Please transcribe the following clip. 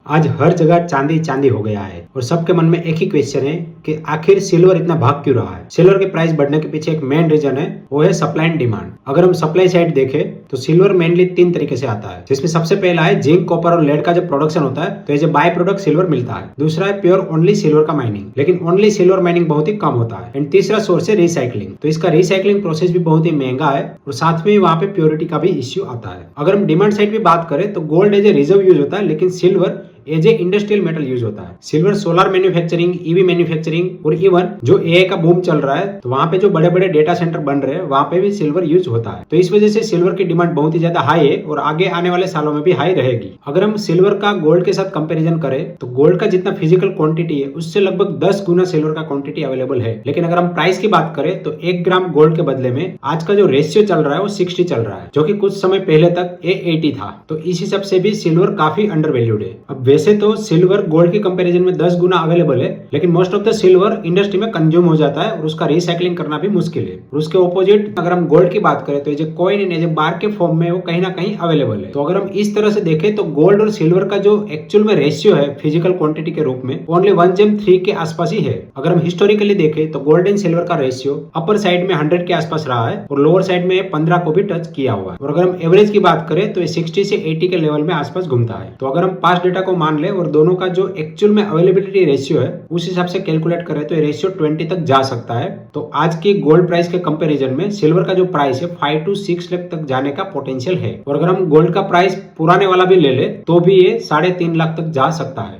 आज हर जगह चांदी चांदी हो गया है और सबके मन में एक ही क्वेश्चन है कि आखिर सिल्वर इतना भाग क्यों रहा है। सिल्वर के प्राइस बढ़ने के पीछे एक मेन रीजन है, वो है सप्लाई एंड डिमांड। अगर हम सप्लाई साइड देखें तो सिल्वर मेनली 3 तरीके से आता है, जिसमें सबसे पहला है जिंक, कॉपर और लेड का जब प्रोडक्शन होता है तो as a by product silver मिलता है। दूसरा है प्योर ओनली सिल्वर का माइनिंग, लेकिन ओनली सिल्वर माइनिंग बहुत ही कम होता है। एंड तीसरा सोर्स है रिसाइकलिंग, तो इसका रिसाइकलिंग प्रोसेस भी बहुत ही महंगा है और साथ में वहाँ पे प्योरिटी का भी इश्यू आता है। अगर हम डिमांड साइड भी बात करें तो gold as a reserve use होता है, लेकिन silver as a industrial metal use होता है। Silver solar manufacturing, EV manufacturing और इवन जो एआई का बूम चल रहा है तो वहां पे जो बड़े बड़े डेटा सेंटर बन रहे हैं वहां पे भी सिल्वर यूज होता है। तो इस वजह से सिल्वर की डिमांड बहुत ही ज्यादा हाई है और आगे आने वाले सालों में भी हाई रहेगी। अगर हम सिल्वर का गोल्ड के साथ कंपेरिजन करें तो गोल्ड का जितना फिजिकल क्वांटिटी है उससे लगभग 10 गुना सिल्वर का क्वांटिटी अवेलेबल है। लेकिन अगर हम प्राइस की बात करें तो 1 ग्राम गोल्ड के बदले में आज का जो रेशियो चल रहा है वो 60 चल रहा है, जो कि कुछ समय पहले तक 80 था। तो इस हिसाब से भी सिल्वर काफी अंडर वैल्यूड है। अब वैसे तो सिल्वर गोल्ड के कंपैरिजन में 10 गुना अवेलेबल है, लेकिन most of the silver industry में कंज्यूम हो जाता है और उसका रिसाइकलिंग करना भी मुश्किल है। और उसके ऑपोजिट अगर हम गोल्ड की बात करें तो as a coin and as a bar के फॉर्म में वो कहीं ना कहीं अवेलेबल है। तो अगर हम इस तरह से देखें तो गोल्ड और सिल्वर का जो एक्चुअल में रेशियो है फिजिकल क्वांटिटी के रूप में ओनली 1:3 के आसपास ही है। अगर हम हिस्टोरिकली देखें तो गोल्ड एंड सिल्वर का रेशियो अपर साइड में 100 के आसपास रहा है और लोअर साइड में 15 को भी टच किया हुआ है। और अगर हम एवरेज की बात करें तो ये 60 से 80 के लेवल में आसपास घूमता है। तो अगर हम पास्ट डेटा को मान ले और दोनों का जो एक्चुअल में अवेलेबिलिटी रेशियो है उस हिसाब से कैलकुलेट करें तो ये रेशियो 20 तक जा सकता है। तो आज की गोल्ड प्राइस के कंपैरिजन में सिल्वर का जो प्राइस है 5 to 6 लाख तक जाने का पोटेंशियल है। और अगर हम गोल्ड का प्राइस पुराने वाला भी ले ले तो भी ये 3.5 लाख तक जा सकता है।